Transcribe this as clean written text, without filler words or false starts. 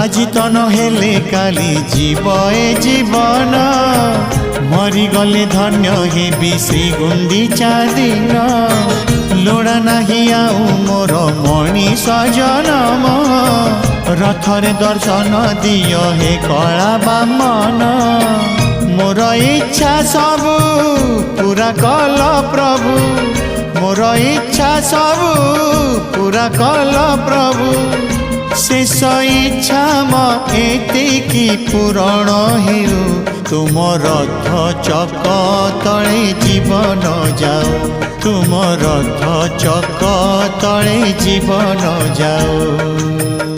আজি তো নহলে কালি জীব এ জীবন মরিগলে ধন্য হেবি শ্রী গুন্ডিচা দিন লোড়া নাহি আউ মোর মণিষ জনম রথরে দর্শন দিও হে কলা বামন মোর ইচ্ছা সবু পুরা কল প্রভু মোর ইচ্ছা সবু পুরা কল প্রভু शेष इच्छा एतिकी पूरण हेउ तुम रथ चक तले जीवन जाओ तुम रथ चक तले जीवन जाओ।